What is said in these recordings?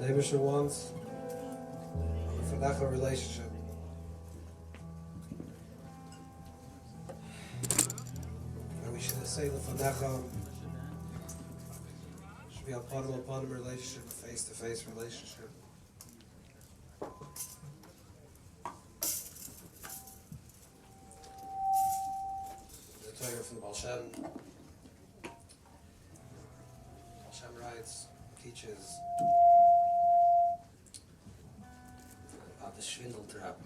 The Eibusher wants a Fanecha relationship. And we should say the Fanecha should be a upon relationship, a face-to-face relationship. The Torah from the Hashem. Hashem writes, teaches about the Schwindel trap.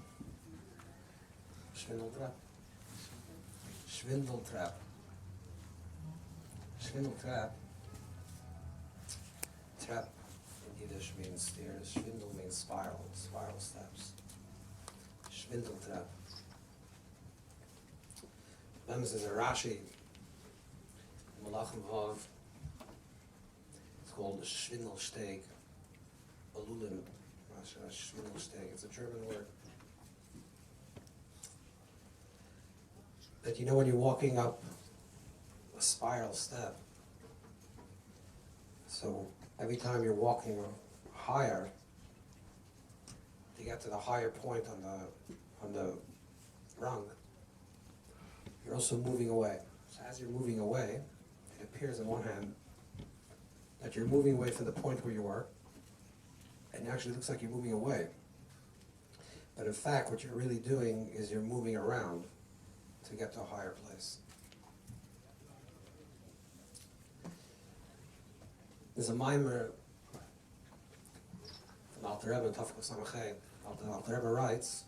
Schwindel trap. Schwindel trap. Schwindel trap. Trap in Yiddish means stairs. Schwindel means spiral steps. Schwindel trap. Then there's a Rashi, Malachim Vav. It's called the Schwindelsteg. Alulim. Schwindelsteg. It's a German word. But you know when you're walking up a spiral step, so every time you're walking higher, to get to the higher point on the rung, you're also moving away. So as you're moving away, it appears on one hand that you're moving away from the point where you were, and it actually looks like you're moving away. But in fact, what you're really doing is you're moving around to get to a higher place. There's a mimer from Alter Rebbe in Tafkos Samachay. Alter Rebbe writes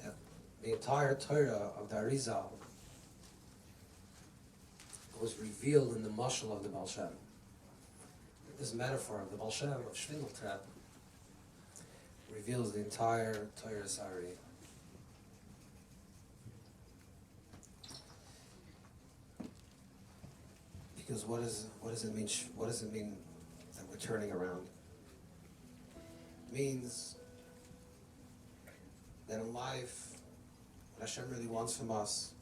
that the entire Torah of the Arizal was revealed in the mashal of the Baal Shem. This metaphor of the Baal Shem, of Schwindel trap, reveals the entire Torah Sari. Because what does it mean? What does it mean that we're turning around? It means that in life, what Hashem really wants from us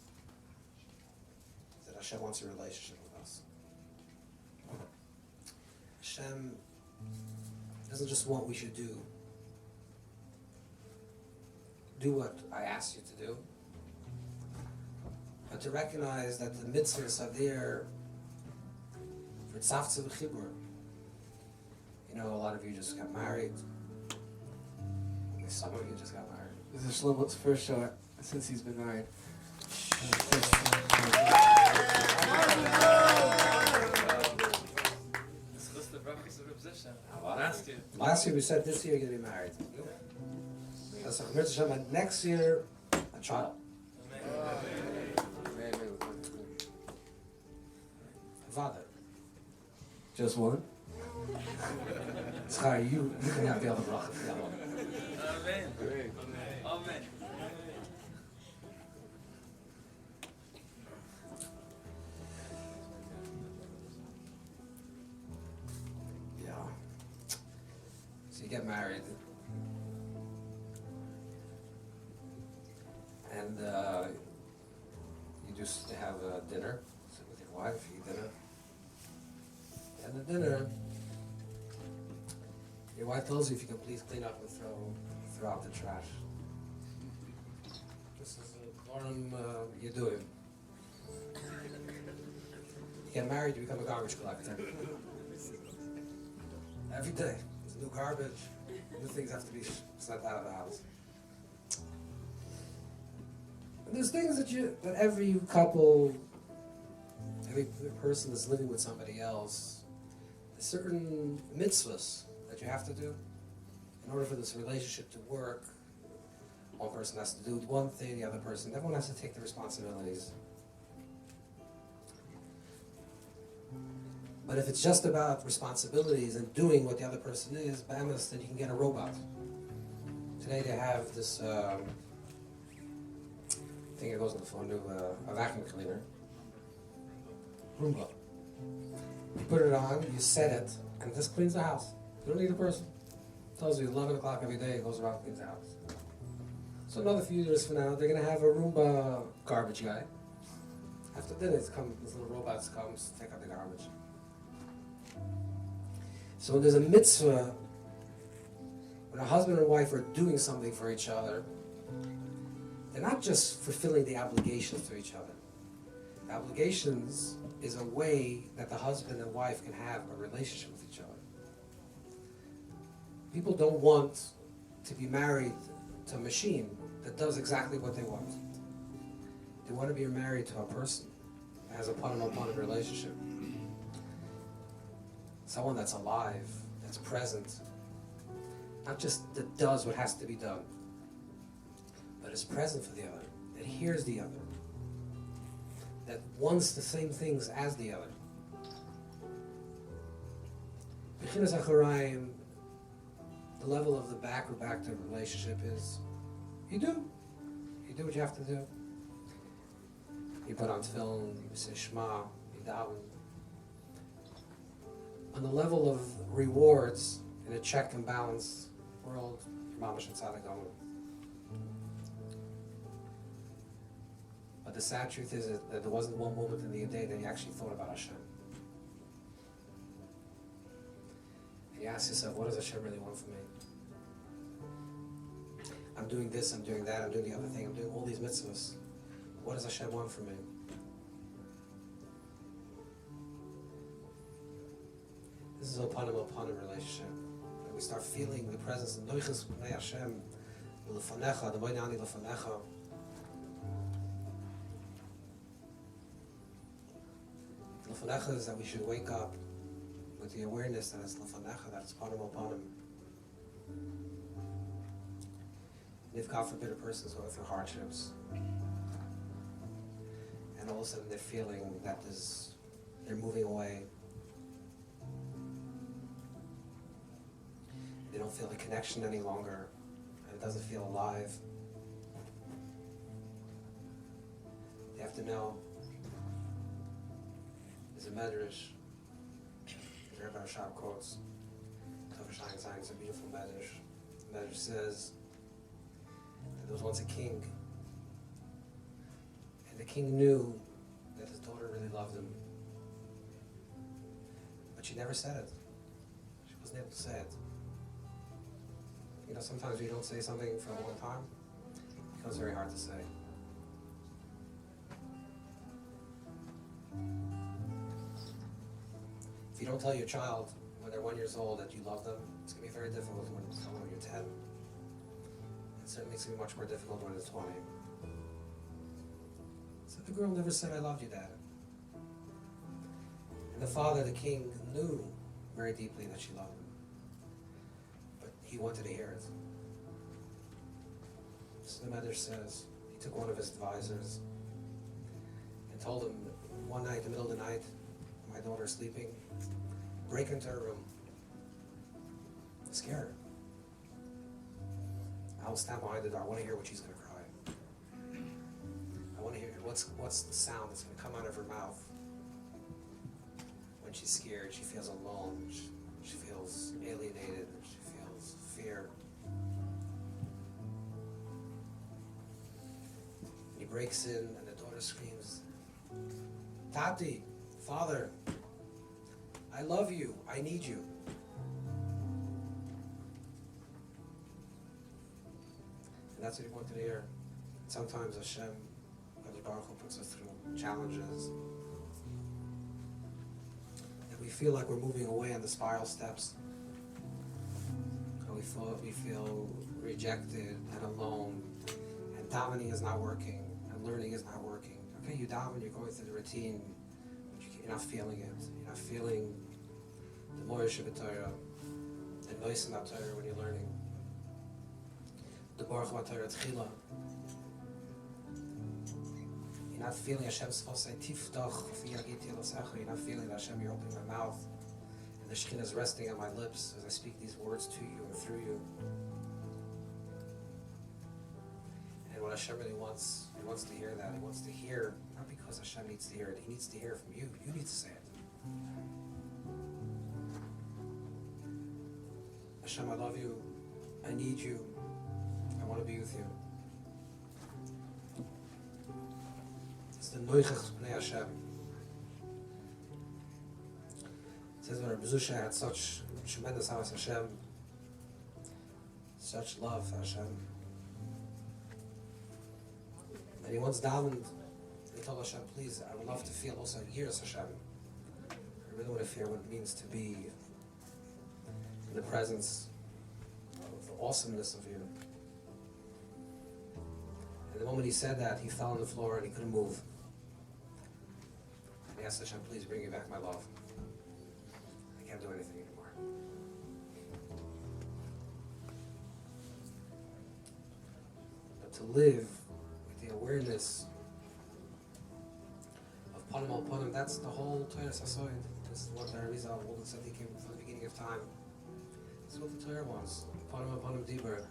is that Hashem wants a relationship with us. Hashem doesn't just want what we should do. do what I asked you to do, but to recognize that the mitzvahs are there for tzavtza v'chibur. You know, a lot of you just got married. Some of you just got married. This is Shlomo's first shot since he's been married. Last year we said this year you're going to be married. That's next year, a child. Father. Just one? Schar, you can have the other bracha. Amen. Amen. Yeah. So you get married. And you just have a dinner, sit with your wife, eat dinner. And the dinner, your wife tells you if you can please clean up and throw out the trash. This is the norm you do it. You get married, you become a garbage collector. Every day, there's new garbage, new things have to be sent out of the house. And there's things that every couple, every person that's living with somebody else, there's certain mitzvahs that you have to do in order for this relationship to work. One person has to do one thing, the other person, everyone has to take the responsibilities. But if it's just about responsibilities and doing what the other person is, b'emes, then you can get a robot. Today they have this thing that goes on the phone, a vacuum cleaner. Roomba. You put it on, you set it, and this cleans the house. You don't need a person. It tells you 11 o'clock every day, it goes around and cleans the house. So another few years from now, they're going to have a Roomba garbage guy. After dinner, this little robot comes to take out the garbage. So when there's a mitzvah, when a husband and wife are doing something for each other, they're not just fulfilling the obligations to each other. The obligations is a way that the husband and wife can have a relationship with each other. People don't want to be married to a machine that does exactly what they want. They want to be married to a person that has a upon relationship. Someone that's alive, that's present, not just that does what has to be done, but is present for the other, that hears the other, that wants the same things as the other. B'chinas acharayim, the level of the back to relationship is, you do what you have to do. You put on tefillin, you say Shema, you daven. On the level of rewards in a check and balance world, mamash and tzaddik going. But the sad truth is that there wasn't one moment in the day that you actually thought about Hashem. And you ask yourself, what does Hashem really want from me? I'm doing this, I'm doing that, I'm doing the other thing, I'm doing all these mitzvahs. What does Hashem want from me? This is a upon relationship. When we start feeling the presence of Noichas B'nei Hashem, L'fanecha, the Moinani L'fanecha. L'fanecha is that we should wake up with the awareness that it's L'fanecha, that it's upon him. And if God forbid a person is going through hardships, and all of a sudden they're feeling that they're moving away, they don't feel the connection any longer, and it doesn't feel alive. They have to know there's a medrash, the Rebbe Rashab quotes, it's a beautiful medrash. The medrash says that there was once a king, and the king knew that his daughter really loved him, but she never said it. She wasn't able to say it. You know, sometimes you don't say something for a long time. becomes very hard to say. If you don't tell your child when they're 1 year old that you love them, it's going to be very difficult when you tell them when you're 10. It certainly it's going to be much more difficult when it's 20. So the girl never said, I loved you, Dad. And the father, the king, knew very deeply that she loved him. But he wanted to hear it. So the Medrash says, he took one of his advisors and told him one night, in the middle of the night, my daughter's sleeping, break into her room, scare her. I'll stand behind the door. I want to hear what she's going to cry. I want to hear what's the sound that's going to come out of her mouth when she's scared. She feels alone. She feels alienated. She feels fear. He breaks in, and the daughter screams, Tati, Father, I love you. I need you. And that's what he wanted to hear. Sometimes Hashem, Baruch Hu, puts us through challenges. And we feel like we're moving away on the spiral steps. And we feel rejected and alone. And davening is not working. And learning is not working. Okay, you daven, you're going through the routine, but you're not feeling it. You're not feeling the Moirish of Torah, the noise in Torah when you're learning. The Baruch Hu Torah Tchila. You're not feeling Hashem's say Tiftach v'yagit yelasecha. You're not feeling that Hashem, you're opening my mouth, and the Shekhinah is resting on my lips as I speak these words to you and through you. And what Hashem really wants, he wants to hear that. He wants to hear, not because Hashem needs to hear it, he needs to hear from you. You need to say it. Hashem, I love you. I need you. I want to be with you. It's the Noichach B'nei Hashem. It says that Reb Zusha had such tremendous house Hashem, such love for Hashem. And he once davened, he told Hashem, please, I would love to feel also years Hashem. I really want to feel what it means to be in the presence of the awesomeness of you. And the moment he said that, he fell on the floor and he couldn't move. And he asked Hashem, please bring me back my love. I can't do anything anymore. But to live with the awareness of Panim al Panim, that's the whole Torah Sasoid. This is what the Arizal Golden said he came from the beginning of time. This is what the Torah wants. Panim al Panim Dibur.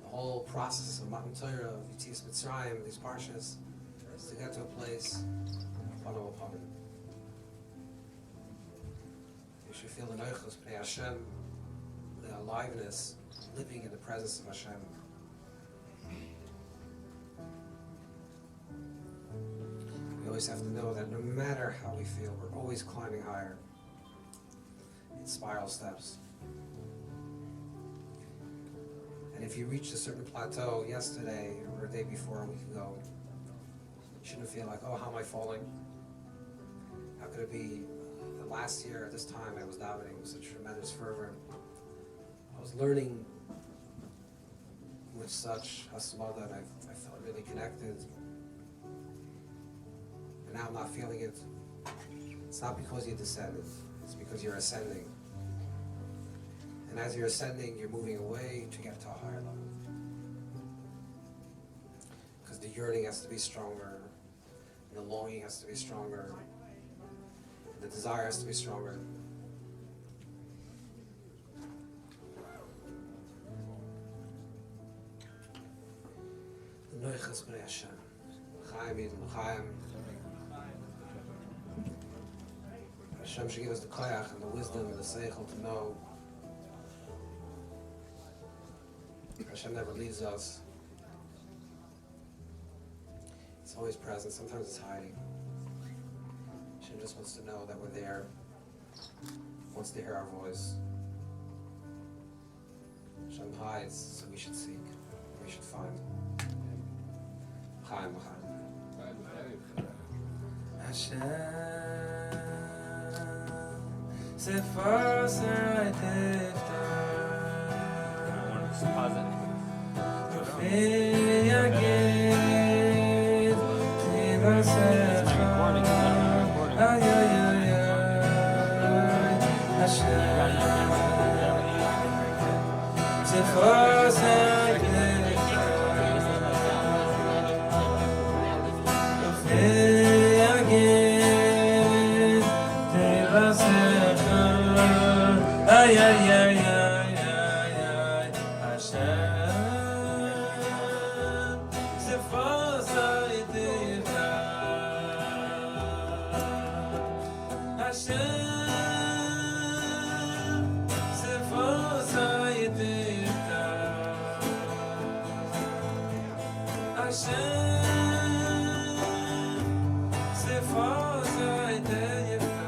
The whole process of Matan Torah, of Yetzias Mitzrayim, these parshas, is to get to a place of Panim al Panim. You should feel the Noichos B'nei Hashem, the aliveness, living in the presence of Hashem. We always have to know that no matter how we feel, we're always climbing higher in spiral steps. And if you reached a certain plateau yesterday or a day before, a week ago, you shouldn't feel like, oh, how am I falling? How could it be? The last year at this time I was davening with such tremendous fervor. I was learning with such hasmada, and I felt really connected. And now I'm not feeling it. It's not because you descended, it's because you're ascending. And as you're ascending, you're moving away to get to a higher level. Because the yearning has to be stronger, and the longing has to be stronger, and the desire has to be stronger. The Noichas B'nei Hashem. Chaim Yid L'chaim. Hashem should give us the koyach and the wisdom and the seichel to know Hashem never leaves us. It's always present. Sometimes it's hiding. Hashem just wants to know that we're there. Wants to hear our voice. Hashem Hashem hides, so we should seek, we should find. Chaim, Chaim. Hashem, Sefer Sa'atifta. Rufi Yagid, Tiva Sefer. Ay, ay, ay, ay. Hashem, Sefer Sa'atifta. Rufi Yagid, Tiva Sefer. Ay, ay, ay, ay, ay, ay. Hashem, Sefer Sa'atifta. Hashem, Sefer Sa'atifta. Hashem, Sefer Sa'atifta.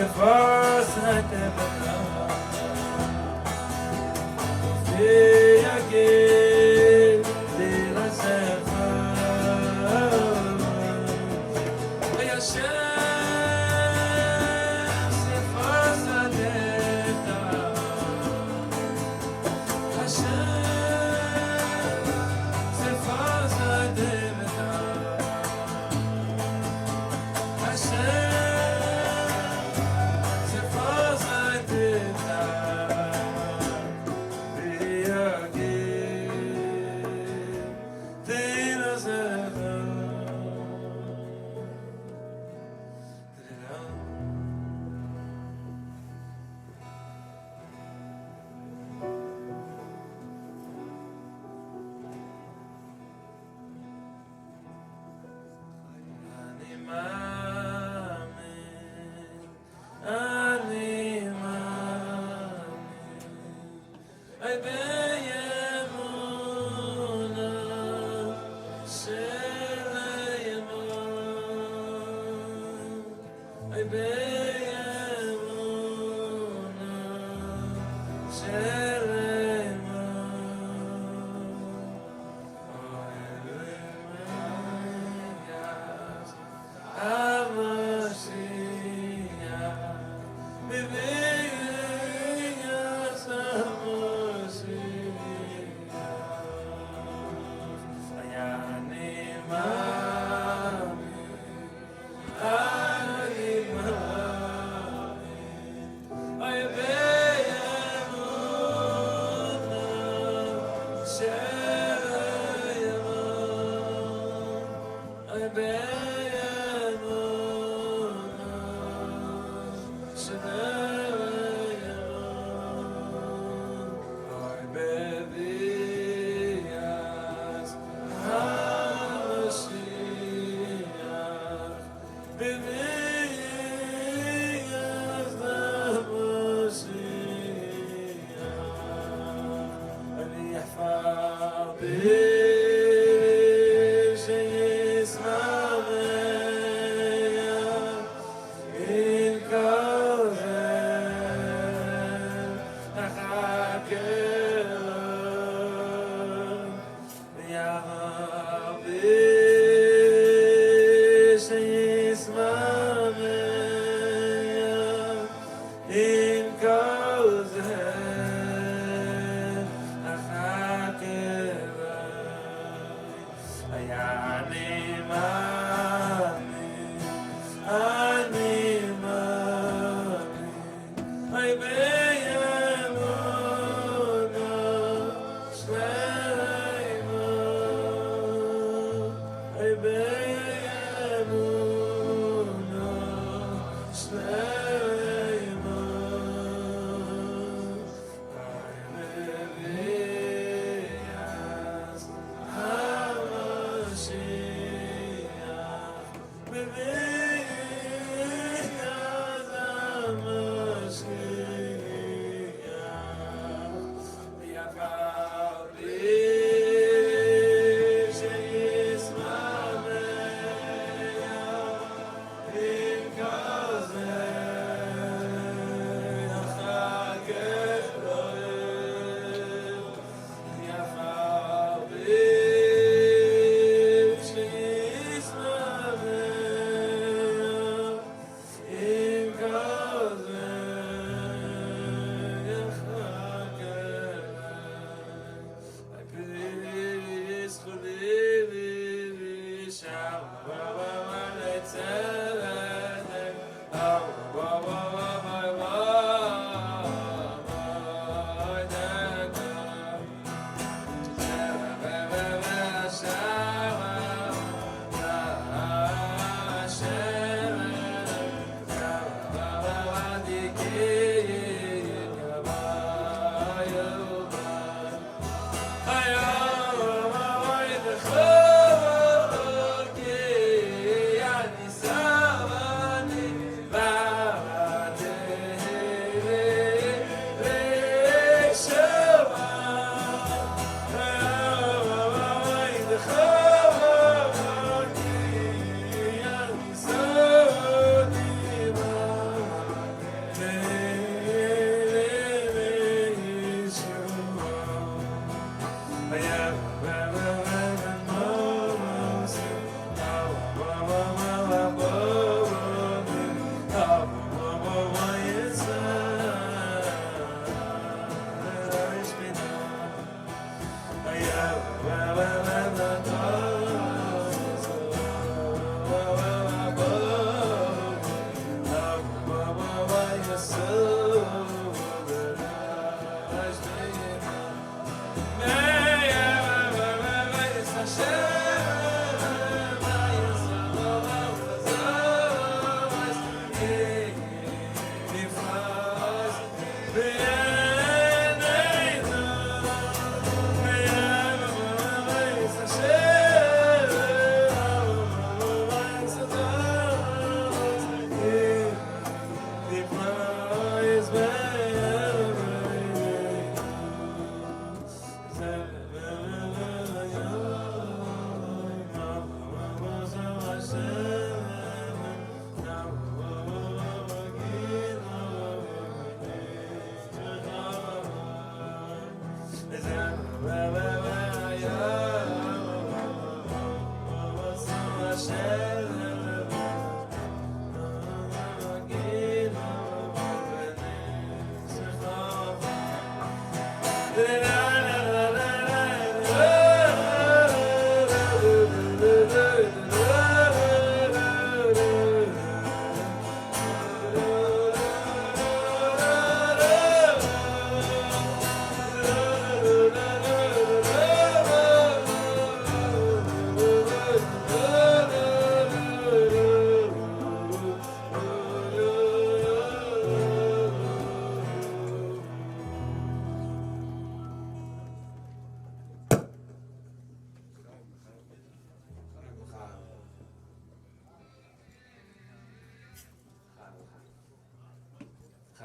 Sefer Sa'atifta. Rufi Yagid, Tiva Sefer. Hashem, Sefer Sa'atifta. Rufi Yagid, Tiva Sefer. Ani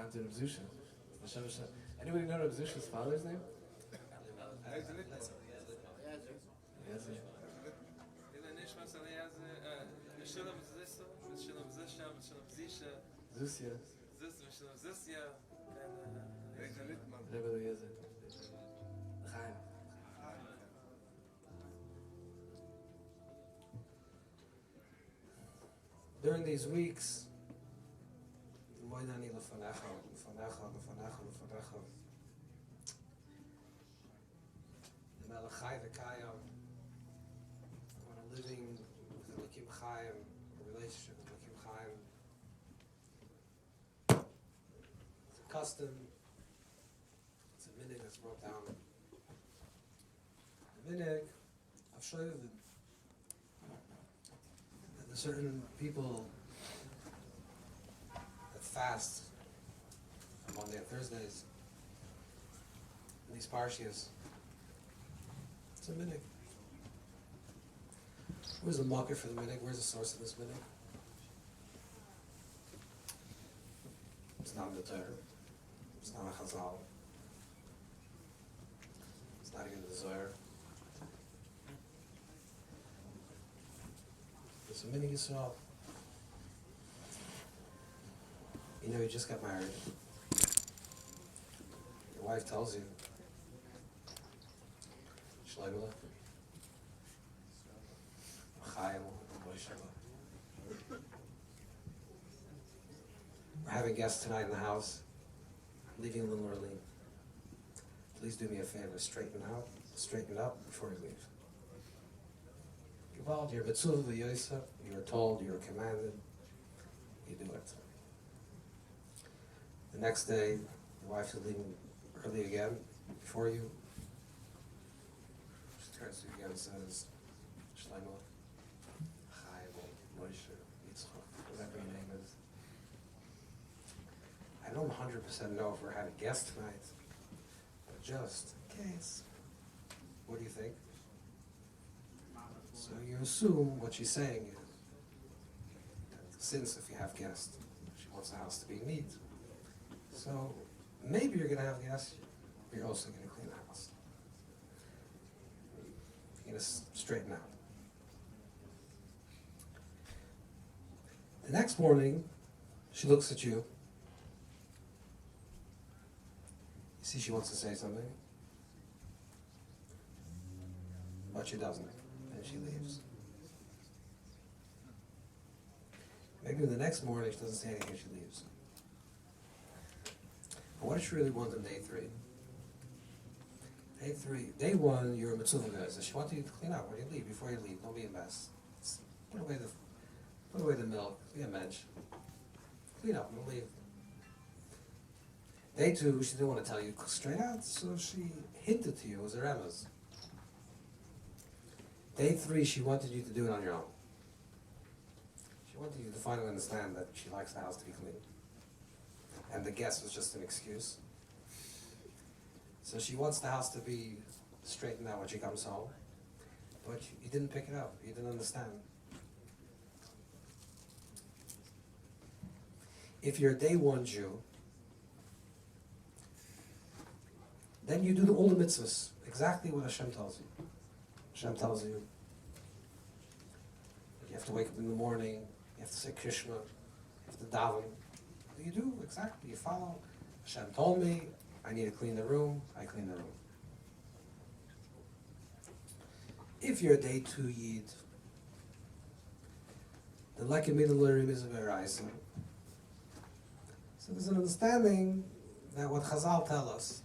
Time to Reb Zusha. Anybody know Reb Zusha's father's name? Yes. Zusha. Rebbe Eliezer. Chaim. During these weeks, when I'm living with Elokim Chaim, a relationship with Elokim Chaim. It's a custom, it's a minhag that's brought down. The minhag of Shoyavim. That there's certain people that fast on Monday and Thursdays in these parshias. It's a minhag. Where's the market for the minhag? Where's the source of this minhag? It's not in the Torah. It's not a Chazal. It's not even the Zohar. It's a minhag Yisrael. You know, you just got married. Your wife tells you, Shleimela, Chaim, we're having guests tonight in the house. I'm leaving a little early. Please do me a favor, straighten up before you leave. You're mitzvot v'yosa, you are told, you are commanded, you do it. The next day, your wife is leaving early again, before you. She turns to you again and says, Shleimah, Chaim, Moshe, Yitzchak, whatever your name is. I don't 100% know if we're having guests tonight, but just in case, what do you think? So you assume what she's saying is that since if you have guests, she wants the house to be neat. So maybe you're going to have guests, but you're also going to clean the house. You're going to straighten out. The next morning, she looks at you. You see she wants to say something, but she doesn't, and she leaves. Maybe the next morning she doesn't say anything, she leaves. But what does she really want on day 3? Day 1, you're a mitzvah guys. She wants you to clean out when you leave. Before you leave, don't be a mess. Put away the milk, be a mensch. Clean up and leave. Day 2, she didn't want to tell you straight out, so she hinted to you as a remez. Day 3, she wanted you to do it on your own. She wanted you to finally understand that she likes the house to be clean. And the guest was just an excuse. So she wants the house to be straightened out when she comes home. But you didn't pick it up, you didn't understand. If you're a day 1 Jew, then you do all the mitzvahs, exactly what Hashem tells you. Hashem tells you, you have to wake up in the morning, you have to say Krishna, you have to daven. You do, exactly, you follow. Hashem told me, I need to clean the room, I clean the room. If you're a day 2 Yid, the Lekim Middle is a Veraisa. So there's an understanding that what Chazal tell us,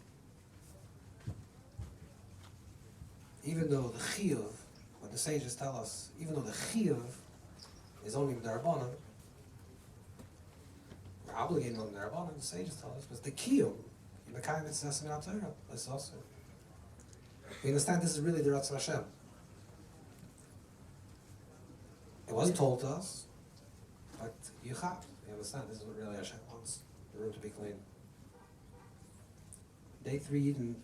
even though the chiyuv, what the sages tell us, even though the chiyuv is only d'Rabbanan, we're obligated on d'Rabbanan, the sages tell us, but the kiyum, in the kind of mitzvahs in our Torah, that's also. We understand this is really the Ratzon Hashem. It wasn't told to us, but you understand this is what really Hashem wants, the room to be clean. Day 3 Yidden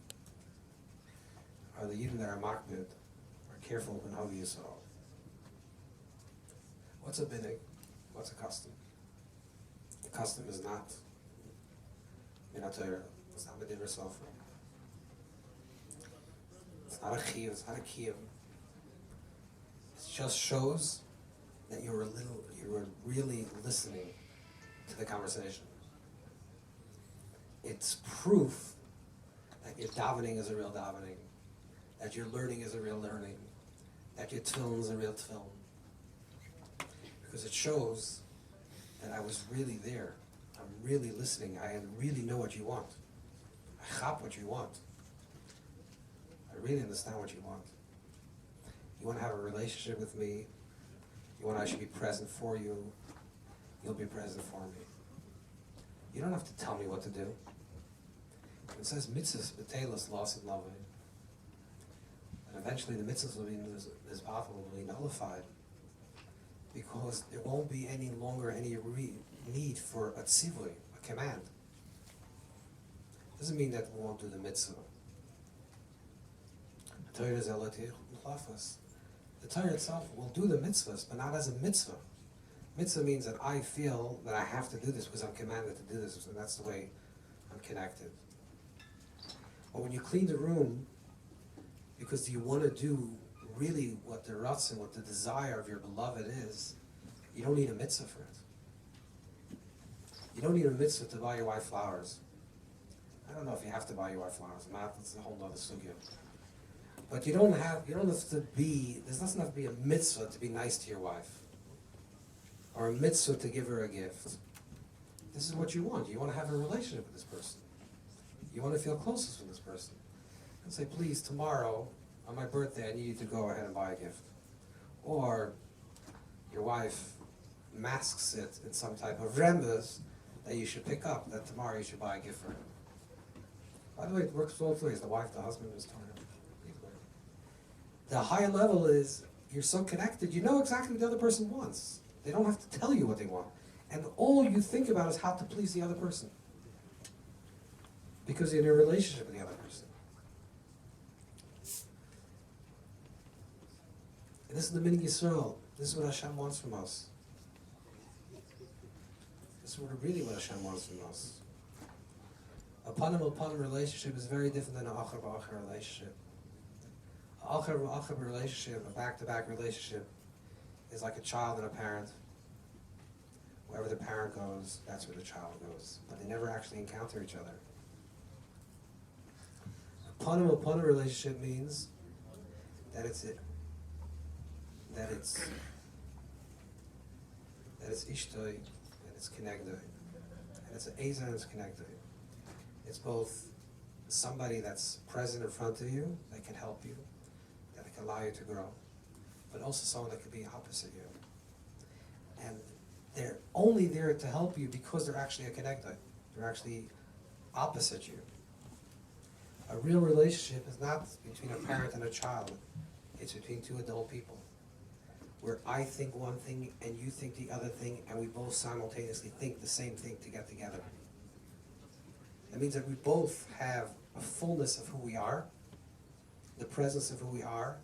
are the Yidden that are makbid, are careful and hug Yisrael. What's a binig? What's a custom? A custom is not You're not Torah. It's not Medivra Sofer. It's not a chiyuv, it's not a kiyuv. It just shows that you were really listening to the conversation. It's proof that your davening is a real davening, that your learning is a real learning, that your tefillin is a real tefillin. Because it shows that I was really there. I'm really listening. I really know what you want. I chop what you want. I really understand what you want. You want to have a relationship with me. You want I should be present for you. You'll be present for me. You don't have to tell me what to do. It says mitzvahs, betelos, loss and loving. And eventually the mitzvahs will be nullified. Because there won't be any longer any need for a tzivui, a command. Doesn't mean that we won't do the mitzvah. The Torah itself will do the mitzvahs, but not as a mitzvah. Mitzvah means that I feel that I have to do this because I'm commanded to do this, and that's the way I'm connected. But when you clean the room, because you want to do really what the ratzon, what the desire of your beloved is, you don't need a mitzvah for it. You don't need a mitzvah to buy your wife flowers. I don't know if you have to buy your wife flowers or not, that's a whole other sugya. But you don't have to be, there doesn't have to be a mitzvah to be nice to your wife. Or a mitzvah to give her a gift. This is what you want. You want to have a relationship with this person. You want to feel closest with this person. And say, please, tomorrow, on my birthday, I need you to go ahead and buy a gift. Or your wife masks it in some type of rembes that you should pick up, that tomorrow you should buy a gift for her. By the way, it works both ways. The wife, the husband is torn. The higher level is, you're so connected, you know exactly what the other person wants. They don't have to tell you what they want. And all you think about is how to please the other person. Because you're in a relationship with the other person. And this is the Minig Yisrael. This is what Hashem wants from us. This is really what Hashem wants from us. A panim relationship is very different than an acher b'acher relationship. An acher b'acher relationship, a back-to-back relationship, is like a child and a parent. Wherever the parent goes, that's where the child goes. But they never actually encounter each other. A panim relationship means that it's ishtoi, and it's connected, and it's an ezer and it's connected. It's both somebody that's present in front of you, that can help you, that can allow you to grow, but also someone that could be opposite you. And they're only there to help you because they're actually a connected. They're actually opposite you. A real relationship is not between a parent and a child. It's between two adult people, where I think one thing and you think the other thing, and we both simultaneously think the same thing to get together. That means that we both have a fullness of who we are, the presence of who we are.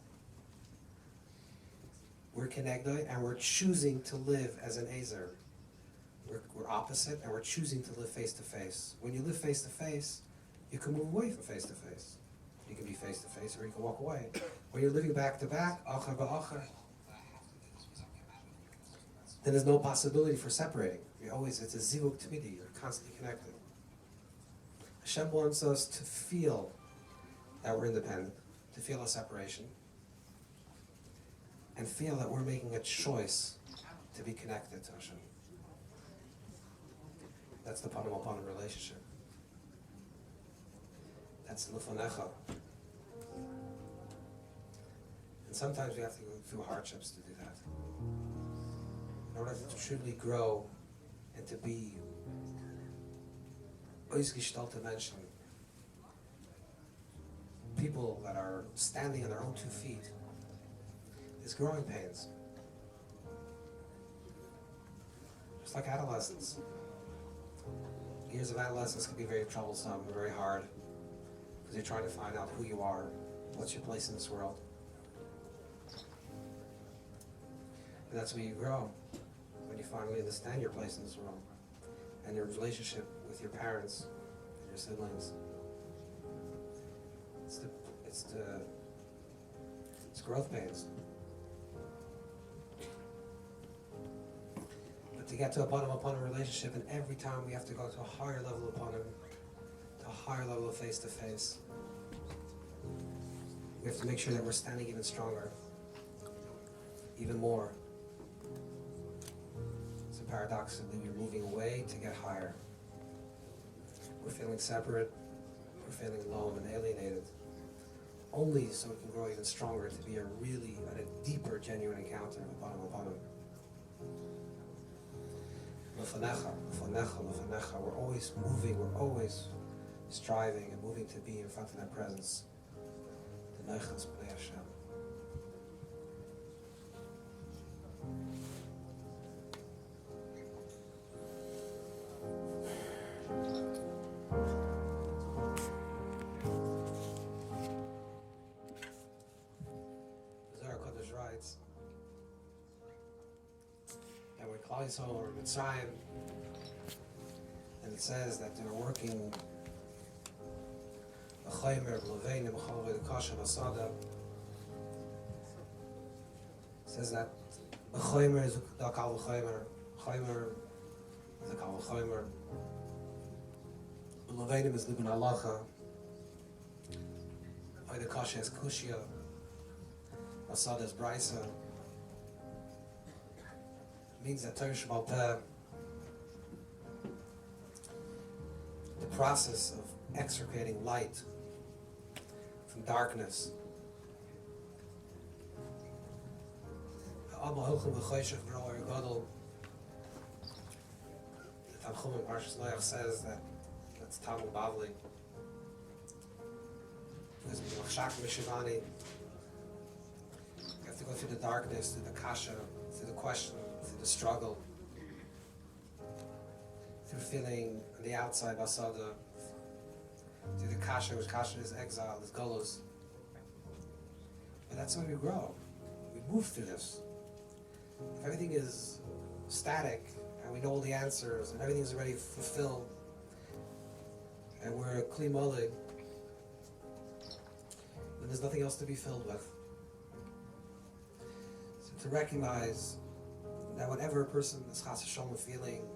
We're connected, and we're choosing to live as an ezer. We're opposite, and we're choosing to live face to face. When you live face to face, you can move away from face to face. You can be face to face, or you can walk away. When you're living back to back, acher ba'acher, then there's no possibility for separating. It's a zivuk tmidi. You're constantly connected. Hashem wants us to feel that we're independent, to feel a separation, and feel that we're making a choice to be connected to Hashem. That's the panim relationship. That's lefanecha. And sometimes we have to go through hardships to do that. In order to truly grow and to be ausgestellte Menschen, people that are standing on their own 2 feet, is growing pains. Just like adolescence. Years of adolescence can be very troublesome and very hard, because you're trying to find out who you are, what's your place in this world. And that's where you grow, when you finally understand your place in this world, and your relationship with your parents, your siblings. It's growth pains. But to get to a bottom relationship, and every time we have to go to a higher level upon him, to a higher level of face to face. We have to make sure that we're standing even stronger, even more. So paradoxically, we're moving away to get higher. We're feeling separate, we're feeling alone and alienated. Only so we can grow even stronger to be a deeper, genuine encounter with Bottom. We're always moving, we're always striving and moving to be in front of that presence. The Nechas B'nai Hashem. Writes that when Klal Yisrael were in Mitzrayim, and it says that they're working it says that B'chomer is the Kal V'chomer, Chomer is the Kal V'chomer, B'levenim is Libun Halacha, Oida Kasha is Kushya, Asada is Brisa. It means that Torah Shebal Peh, the process of extricating light from darkness. The Tanchum in Parshas Noach says that that's Talmud Bavli. Because in the Machshak Meshivani, you have to go through the darkness, through the kasha, through the question, through the struggle, through feeling on the outside basada, through the kasha, which kasha is exile, is golos. But that's how we grow. We move through this. If everything is static, and we know all the answers, and everything is already fulfilled, and we're a kli molig, then there's nothing else to be filled with. So to recognize that whatever a person is chas v'shalom feeling,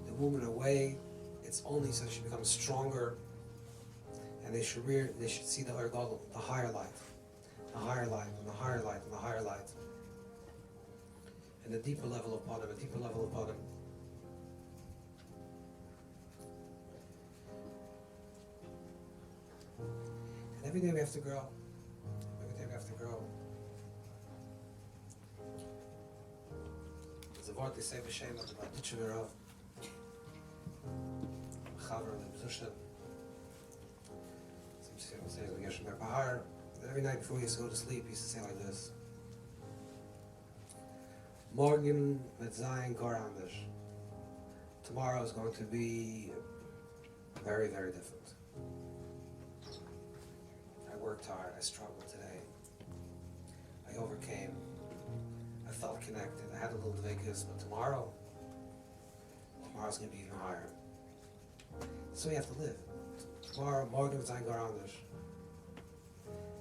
the movement away, it's only so she becomes stronger, and they should see the ergodol, the higher light, the higher light, and the higher light, and the higher light. And a deeper level of bottom, a deeper level of bottom. And every day we have to grow. Every day we have to grow. There's a word they say b'shem of the Yahrzeit of Reb Zusha. Some say the Yahrzeit of every night before he used to go to sleep, he used to say like this. Morgen mit sein gar anders. Tomorrow is going to be very, very different. I worked hard, I struggled today. I overcame. I felt connected. I had a little vacancy, but tomorrow's going to be even higher. So you have to live. Tomorrow, morgen mit sein gar anders.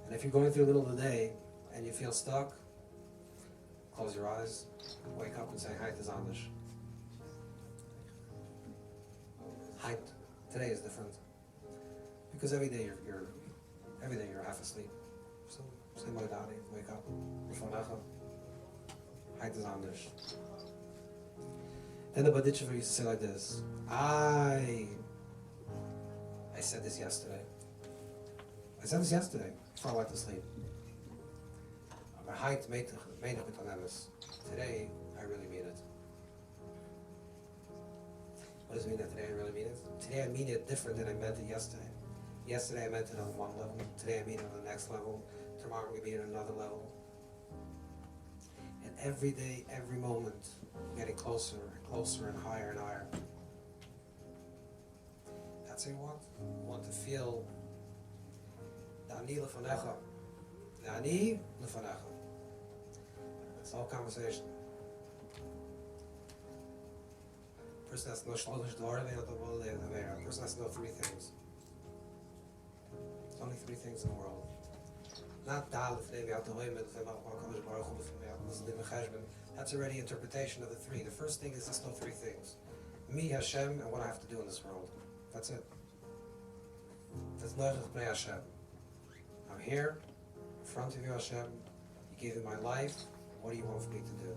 And if you're going through a little of the day and you feel stuck, close your eyes, wake up and say, Heit is anders. Heit, today is different. Because every day you're half asleep. So, say Moedani, wake up, Lefonecha. Heit is anders. Then the Baditchever used to say like this, I said this yesterday. Before I went to sleep. Today, I really mean it. What does it mean that today I really mean it? Today I mean it different than I meant it yesterday. Yesterday I meant it on one level. Today I mean it on the next level. Tomorrow I'm going to mean it on another level. And every day, every moment, I'm getting closer and closer and higher and higher. That's what you want. You want to feel the ani lefonecha. The ani lefonecha. It's all conversation. A person has to know shlosh dvarim ve'en adavol le'avera. A person has to know three things. There's only three things in the world. Not that's already interpretation of the three. The first thing is just know three things. Me, Hashem, and what I have to do in this world. That's it. That's Noachach Bnei Hashem. I'm here, in front of you, Hashem. You gave me my life. What do you want for me to do?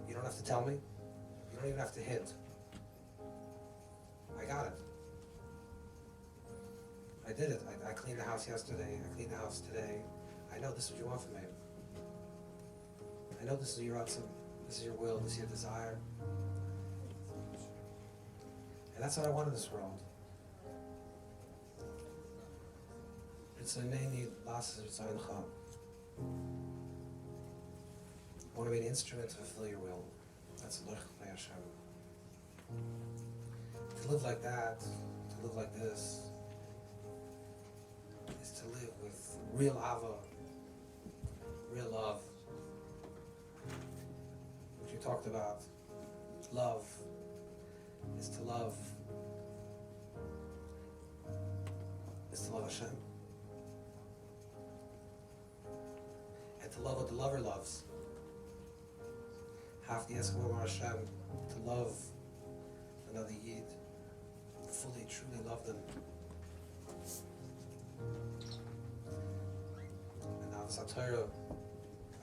You don't have to tell me. You don't even have to hint. I got it. I did it. I cleaned the house yesterday. I cleaned the house today. I know this is what you want from me. I know this is your ratzon. This is your will. This is your desire. And that's what I want in this world. It's a neni lasses ritzayncha. I want to be an instrument to fulfill your will. That's Noachach Bnei Hashem. To live like that, to live like this, is to live with real ava, real love. What you talked about, love, is to love Hashem. And to love what the lover loves. Hafti Eskom Hashem, to love another Yid, fully, truly love them. And Avos HaTorah,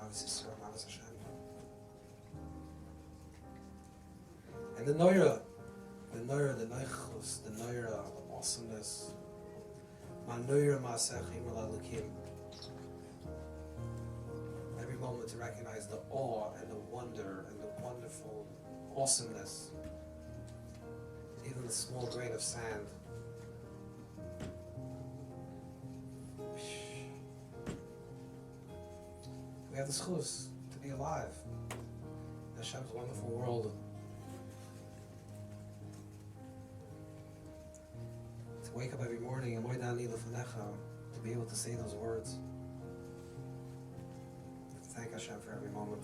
Avos Yisrael, Avos Hashem. And the Noira, the Noichus, the Noira, the awesomeness. Man Noira Ma'asechim L'Elokim. Every moment to recognize the awe and the wonder and the wonderful awesomeness. Even the small grain of sand. We have the schus to be alive in Hashem's wonderful world. To wake up every morning and to be able to say those words. To thank Hashem for every moment.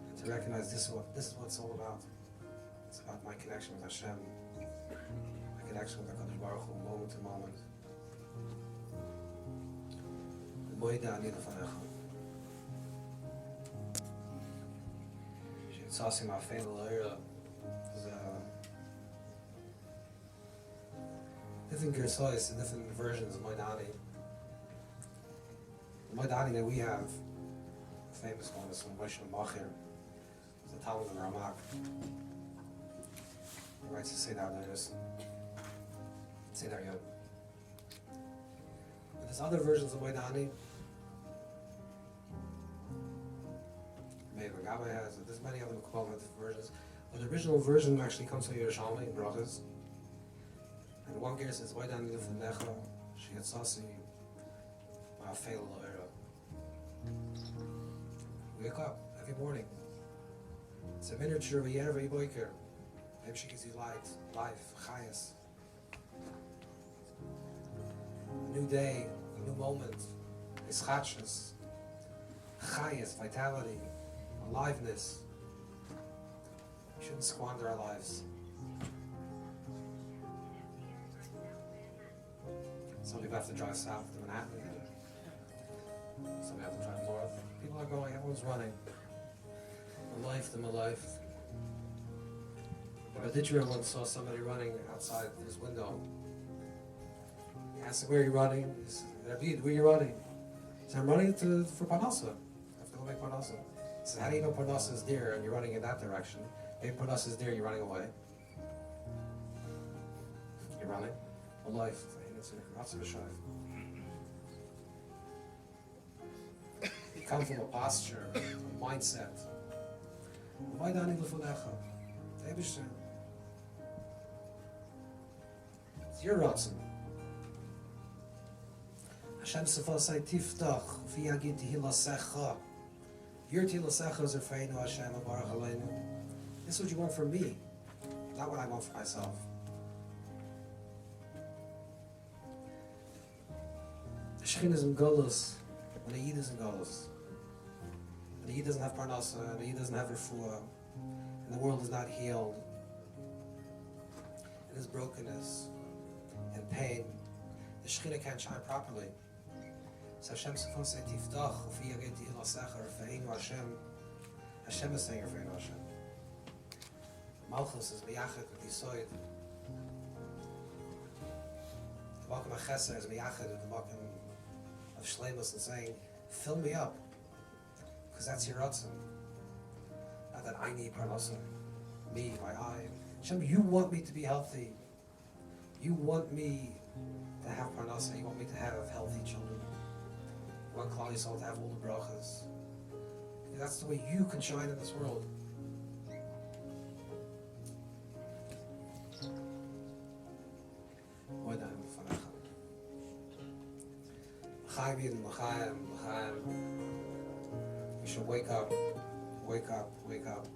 And to recognize this is what it's all about. It's about my connection with Hashem. My connection with HaKadosh Baruch Hu, moment to moment. Moida ani lefanecha. She'itzasim ha'fein l'oira. Different gersois and different versions of Moidani. The Moidani that we have, the famous one is from Moshe Machir. It's the Talmud of Ramak. He writes to say that there's say that yet. But there's other versions of Moidani. Maybe Gabbai has it. There's many other different versions. But the original version actually comes from Yerushalmi in Brachas. And one gear says, "Why don't you live in Necha? She gets saucy. My fail loira." Wake up every morning. It's a miniature of a Yerva Boiker. Maybe she gives you light, life, chayas. A new day, a new moment. Ischachas, chayas, vitality, aliveness. We shouldn't squander our lives. Some people have to drive south to Manhattan. Some have to drive north. People are going, everyone's running. My life. But Aditya once saw somebody running outside his window. He asked him, "Where are you running?" He said, "David, where are you running?" He said, "I'm running for Parnasa. I have to go make Parnasa." He said, "How do you know Parnasa is there and you're running in that direction? Maybe Parnasa is there, you're running away." You're running. A life. You come from a posture, a mindset. Why don't you live for that? It's your ratzon. Hashem Sefal say Tiftach v'yagid tihilasecha. Your tihilasecha is Rafeinu Hashem Baruch Aleinu. This is what you want from me, not what I want for myself. The Shekhinah is in Golos, when the Yid is in Golos. and the Yid doesn't have parnasa, and the Yid doesn't have refuah, and the world is not healed, and there's brokenness and pain, the Shekhinah can't shine properly. So Hashem said, Tiftach, Ufi Yagid Yil Asecher, Fe'enu Hashem. Hashem is saying, Fe'enu Hashem. Malchus is miyachet with Yisoid. The Malkum HaChesed is miyachet with the Malkum of Shleimus and saying, fill me up, because that's your Ratzon. Not that I need parnasa, me, my eye. Hashem, you want me to be healthy. You want me to have parnasa. You want me to have healthy children. You want Klal Yisrael to have all the brachas. That's the way you can shine in this world. We should wake up, wake up, wake up.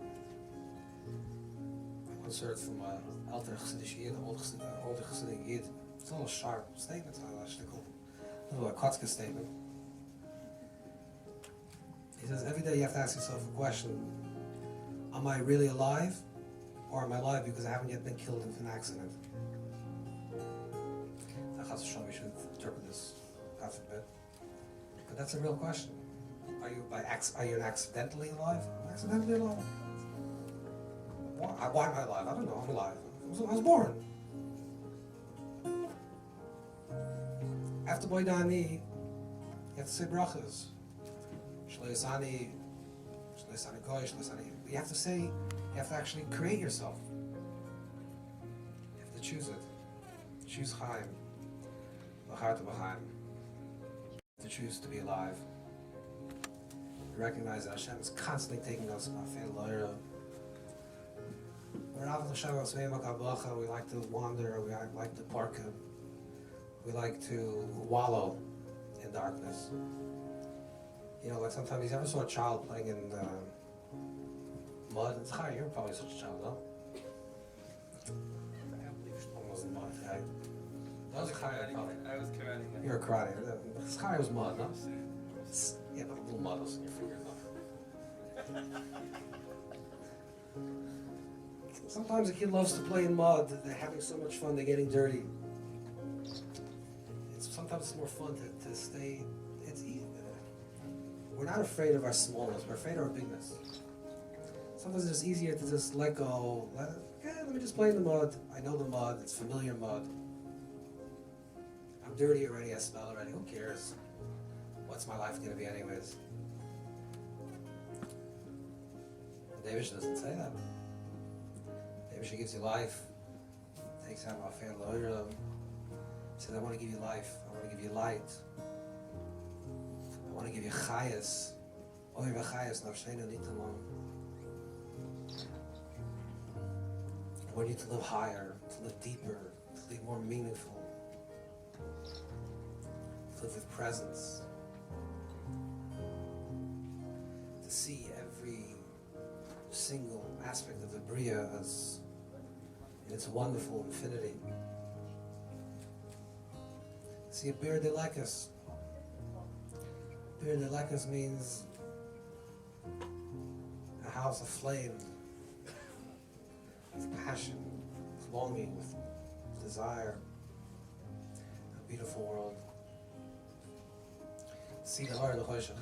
I once heard from an elder Chassidish Yid, an older Chassidic Yid. It's a little sharp statement, a little Kotzke statement. He says, every day you have to ask yourself a question. Am I really alive? Or am I alive because I haven't yet been killed in an accident? We should interpret this, God forbid. But that's a real question. Are you accidentally alive? I'm accidentally alive. Why am I alive? I don't know, I'm alive. I was born. After Boydani, you have to say brachas. Shleisani Goy, Shleisani. You have to say, you have to actually create yourself. You have to choose it. Choose Chaim. L'charta b'chaim. To choose to be alive. You recognize that Hashem is constantly taking us afei loira. We like to wander, we like to park, we like to wallow in darkness. You know, like sometimes you ever saw a child playing in mud? It's high, you're probably such a child, no? Almost in mud, right? That was a karate. I was karate. You're a karate. This karate was mud, no? Yeah, but a little mud was in your fingers, no? Sometimes a kid loves to play in mud. They're having so much fun, they're getting dirty. Sometimes it's more fun to stay. It's easy. We're not afraid of our smallness, we're afraid of our bigness. Sometimes it's easier to just let go. Let me just play in the mud. I know the mud, it's familiar mud. I'm dirty already, I smell already, who cares? What's my life going to be anyways? David doesn't say that. David gives you life, takes out my fair lawyer. He says, I want to give you life, I want to give you light. I want to give you chayas. Oy v'chayas nafsheinu nitamon. I want you to live higher, to live deeper, to live more meaningful, to live with presence, to see every single aspect of the Bria as in its wonderful infinity. See a bir delekas. Bir delekas means a house aflame with passion, with longing, with desire. A beautiful world. See the heart of the Choshech.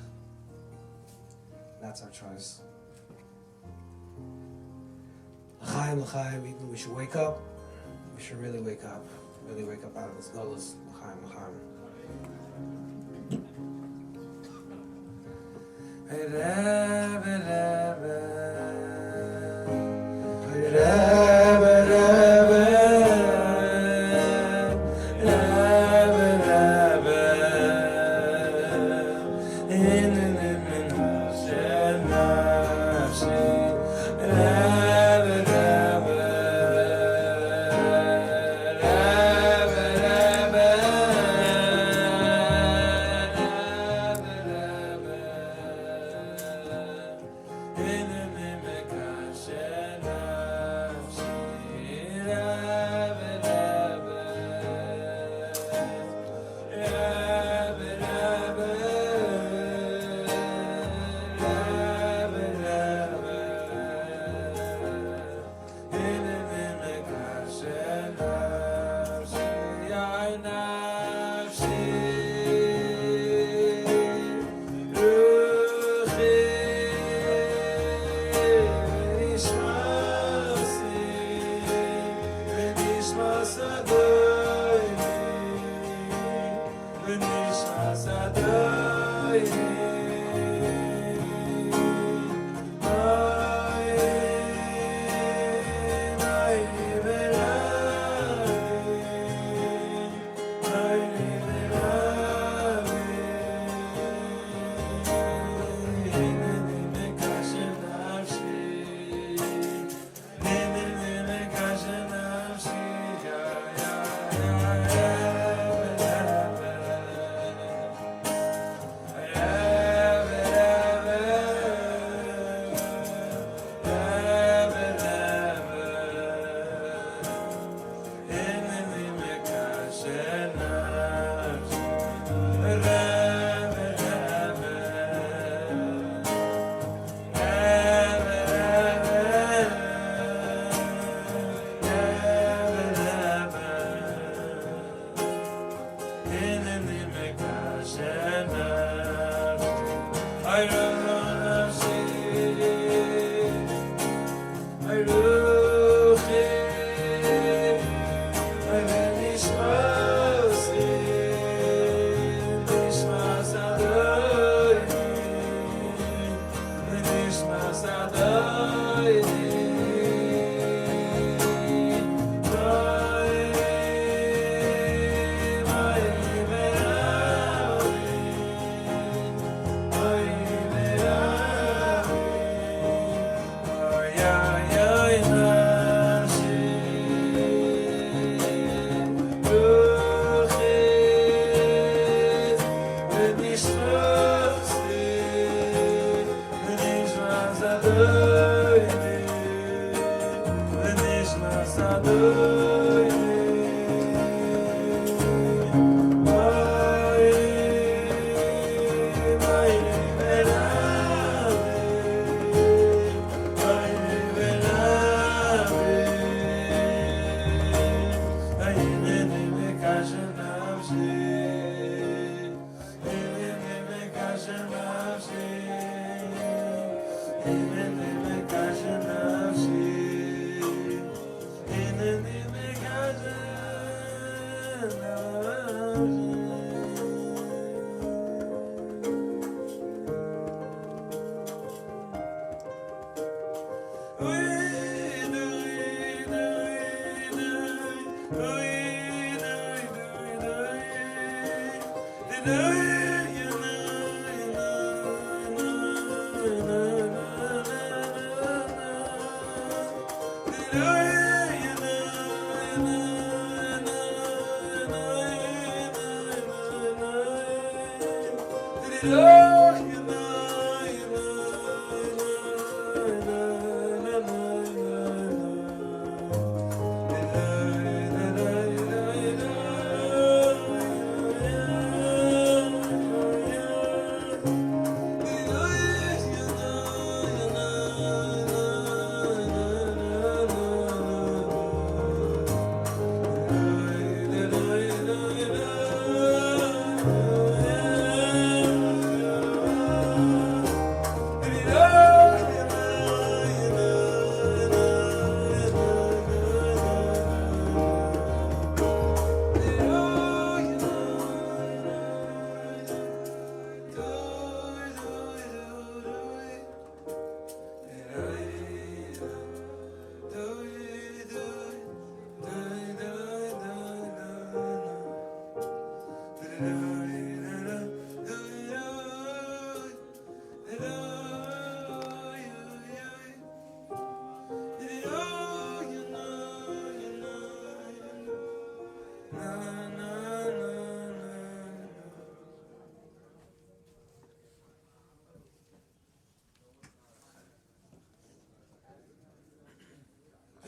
That's our choice. L'chaim, l'chaim, we should wake up. We should really wake up. Really wake up out of this gullus. L'chaim, l'chaim.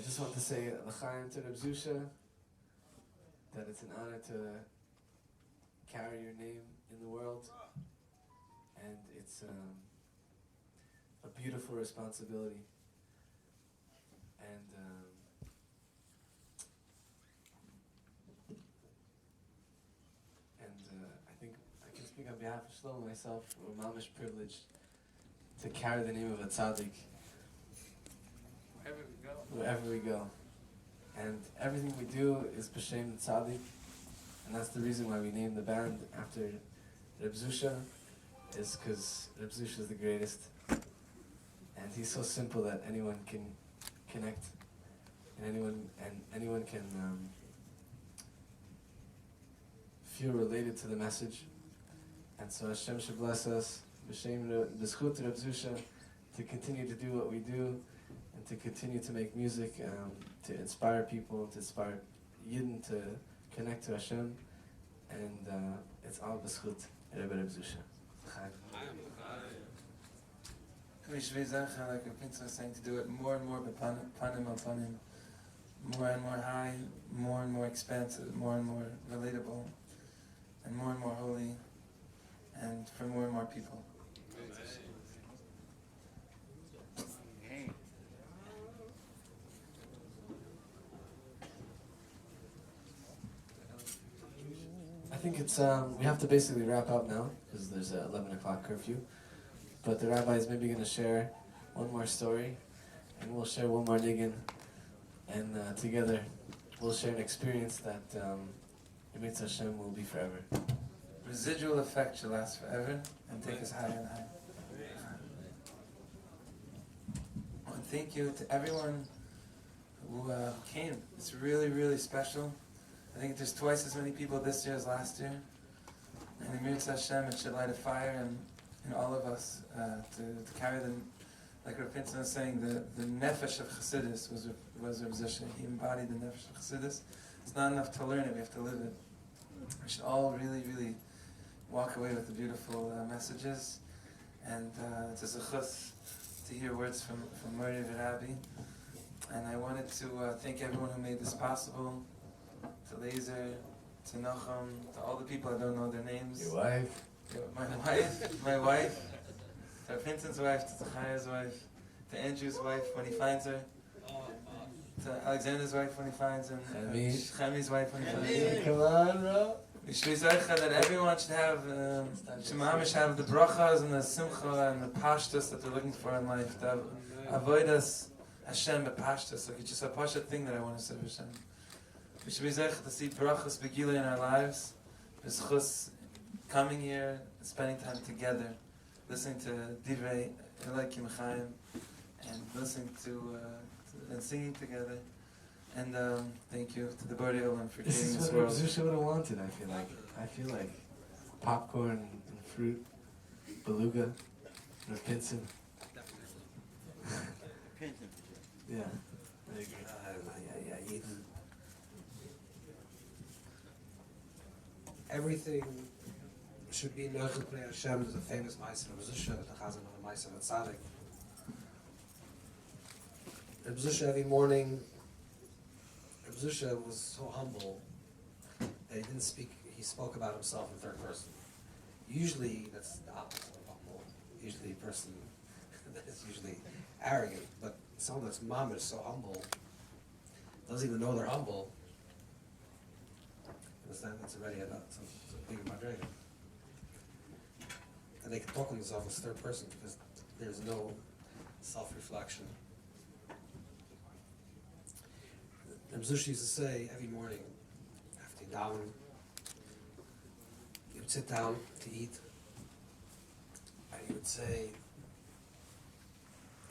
I just want to say l'chaim to Reb Zusha, that it's an honor to carry your name in the world, and it's a beautiful responsibility. And I think I can speak on behalf of Shlomo and myself. We're mamish privileged to carry the name of a tzaddik wherever we go. And everything we do is b'shem tzaddik, and that's the reason why we named the band after Reb Zusha, is because Reb Zusha is the greatest, and he's so simple that anyone can connect, and anyone can feel related to the message. And so Hashem should bless us b'shem the zchut Reb Zusha to continue to do what we do, and to continue to make music, to inspire people, to inspire Yidden to connect to Hashem, and it's all b'zchut Reb Zusha. We should like Rav Pinson was saying, to do it more and more panim al panim, more and more high, more and more expansive, more and more relatable, and more holy, and for more and more people. I think it's we have to basically wrap up now because there's a 11 o'clock curfew. But the rabbi is maybe going to share one more story, and we'll share one more niggin, and together we'll share an experience that Yahrzeit Hashem will be forever. Residual effect shall last forever and take us higher and higher. And thank you to everyone who came. It's really, really special. I think there's twice as many people this year as last year. And Yahrzeit Hashem, it should light a fire in all of us to carry them. Like Rav Pinson was saying, the nefesh of Chassidus was Reb Zusha. He embodied the nefesh of Chassidus. It's not enough to learn it, we have to live it. We should all really, really walk away with the beautiful messages. And it's a zechus to hear words from Mori V'Rabbi. And I wanted to thank everyone who made this possible. To Laser, to Nachum, to all the people I don't know their names. Your wife? My wife, to Rav Pinson's wife, to Chaya's wife, to Andrew's wife when he finds her, to Alexander's wife when he finds him, Chemi's wife when he finds her. Come on, bro. We should be zeicha that everyone should have, should mamish have the brachas and the simcha and the pashtus that they're looking for in life. To avoid us Hashem b'pashtus. Like it's just a pashat thing that I want to say Hashem. We should be zeicha to see brachas begila in our lives. B'schus coming here, spending time together, listening to divrei Elokim Chaim, and listening to and singing together. And thank you to the Borei Olam for creating this world. This is what Reb Zusha would have wanted, I feel like popcorn and fruit, beluga, Rav Pinson. Yeah, I agree. Everything should be Nochel Pnei Hashem. There's a famous Ma'aser of Reb Zusha, the Chazan of the Ma'aser of Tzaddik. Reb Zusha every morning, Reb Zusha was so humble that he didn't speak, he spoke about himself in third person. Usually that's the opposite of humble. Usually a person that is usually arrogant, but someone that's mamish so humble, doesn't even know they're humble. Understand? That's already a big madrega. And they can talk to themselves as third person because there's no self-reflection. Reb Zusha used to say every morning after he davened, he would sit down to eat, and he would say,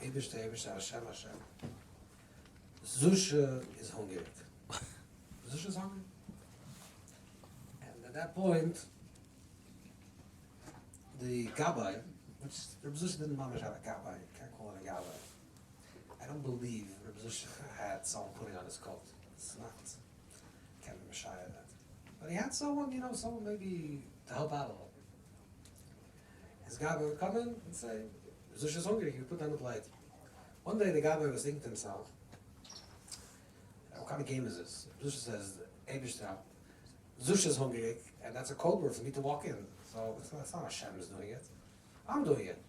Eibush to Eibush, Hashem, Hashem. Zusha is hungry. Zusha is hungry. And at that point, the Gabbai, which Reb Zusha didn't mamish have a Gabbai, you can't call it a Gabbai. I don't believe Reb Zusha had someone putting on his coat. It's not, can't be Messiah that. But he had someone, someone maybe to help out a little. His Gabbai would come in and say, Zusha's hungry, he would put down the plate. One day the Gabbai was thinking to himself, what kind of game is this? Zusha says, Eibush now, Zusha's hungry, and that's a code word for me to walk in. So it's not Hashem is doing it. I'm doing it.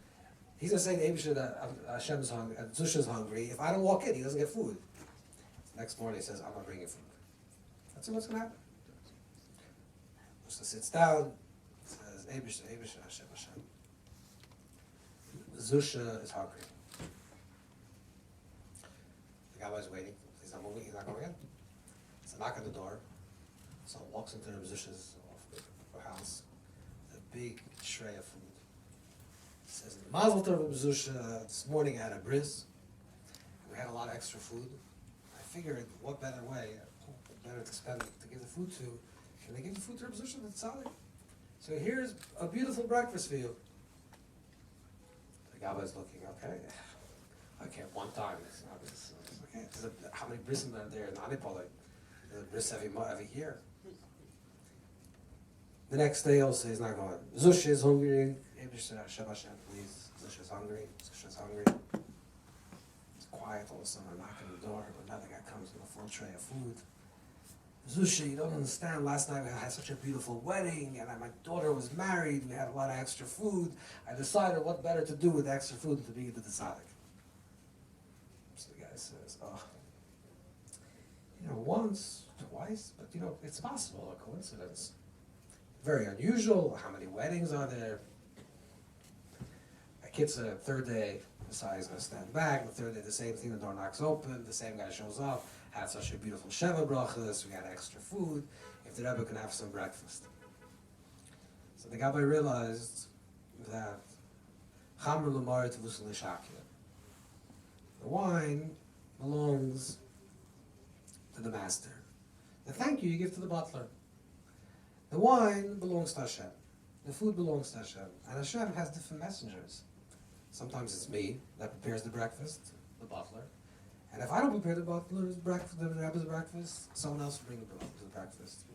He's going to say to Eibush that Hashem is hungry, Zusha's hungry. If I don't walk in, he doesn't get food. Next morning he says, I'm not bringing food. That's what's going to happen. Zusha sits down, says, Eibush, Hashem, Hashem. Zusha is hungry. The Gabbai is waiting. He's not moving. He's not going in. It's a knock on the door. Someone walks into Reb Zusha's house with a big tray of food. He says, Mazel tov Reb Zusha. This morning I had a bris. We had a lot of extra food. I figured, what better way, better to give the food to? Can they give the food to Reb Zusha? That's solid. So here's a beautiful breakfast for you. The Gabbai's looking, okay, one time. Okay, how many brisim are there in Anipolek? There's a bris every year. The next day also he's not going. Zusha is hungry. Hashem, Hashem, please. Zusha is hungry. Zusha is hungry. It's quiet. All of a sudden, I knock on the door. Another guy comes with a full tray of food. Zusha, you don't understand. Last night we had such a beautiful wedding, and my daughter was married. We had a lot of extra food. I decided what better to do with the extra food than to be the tzaddik. So the guy says, once, twice, but it's possible, a coincidence. Very unusual. How many weddings are there? My kid's third day Messiah's going to stand back. The third day, the same thing, the door knocks open, the same guy shows up, had such a beautiful Sheva brachas, we got extra food, if the Rebbe can have some breakfast. So the Gabbai realized that Chamer Lamar Tavus L'Shakya. The wine belongs to the master. The thank you give to the butler. The wine belongs to Hashem. The food belongs to Hashem. And Hashem has different messengers. Sometimes it's me that prepares the breakfast, the butler. And if I don't prepare the butler's breakfast, the Rebbe's breakfast, someone else will bring the breakfast.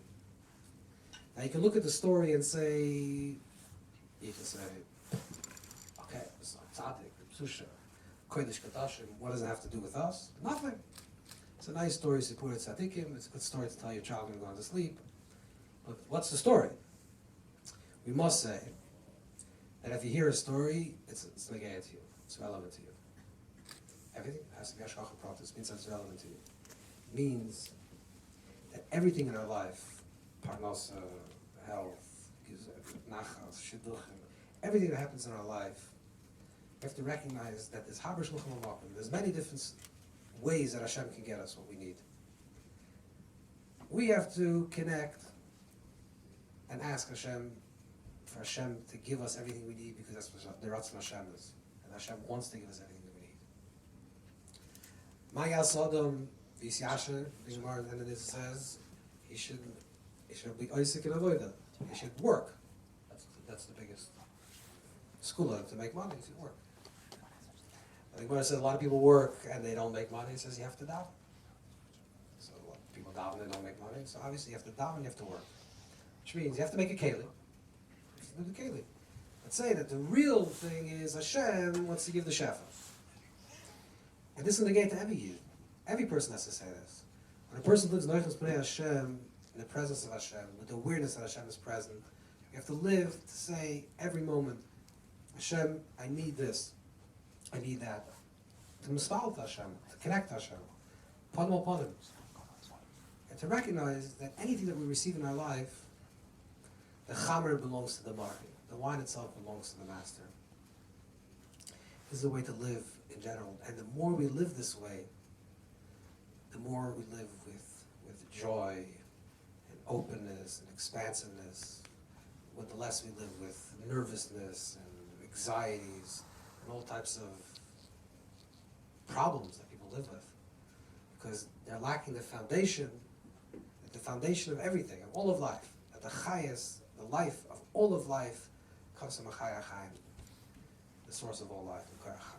Now you can look at the story and say, you can say, okay, so Tzaddik, Zusha, Kodesh Kadashim, what does it have to do with us? Nothing. It's a nice story, Sipur Tzaddikim, it's a good story to tell your child when you're going to sleep. But what's the story? We must say that if you hear a story, it's negated to you, it's relevant to you. Everything has to be Hashgacha Pratis, means that it's relevant to you. It means that everything in our life, Parnasa, health, nachas, shidduchim, everything that happens in our life, we have to recognize that there's Haber Shluchim Amakim. There's many different ways that Hashem can get us what we need. We have to connect and ask Hashem for Hashem to give us everything we need, because that's what the Ratzon Hashem is. And Hashem wants to give us everything that we need. Maya Sodom, Visyasha, the Gemara, and then it says, he should be Oisik and Avoida. He should work. That's the biggest school to make money, to work. The Gemara says a lot of people work and they don't make money. It says you have to daven. So a lot of people daven and don't make money. So obviously you have to daven, you have to work. Which means you have to make a keli. You have to do the keli. Let's say that the real thing is Hashem wants to give the shefa. And this is the gate to every Yid. Every person has to say this. When a person lives Noichus Pnei Hashem, in the presence of Hashem, with the awareness that Hashem is present, you have to live to say every moment, Hashem, I need this, I need that. To mispal to Hashem, to connect to Hashem, panim al panim. And to recognize that anything that we receive in our life, the chamer belongs to the market. The wine itself belongs to the master. This is a way to live in general. And the more we live this way, the more we live with joy and openness and expansiveness, with the less we live with nervousness and anxieties and all types of problems that people live with. Because they're lacking the foundation of everything, of all of life. That the chayas, the life of all of life, comes from a chaya chaim, the source of all life, the chaya Chaim.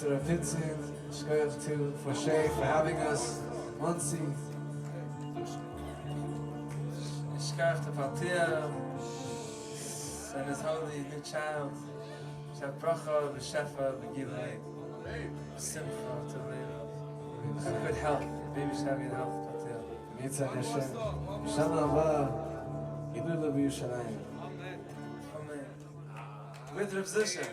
To Rav Pinson, to Foshe for having us. Monsi. Shkach to Patia and his holy new child. Shab bracha, b'shefa, b'gilei, simcha to live. Good health. Baby shab good health, Patia. Mitzvot Hashem. Shana Haba. Gilui B'Yushalayim. Amen. With Reb Zusha.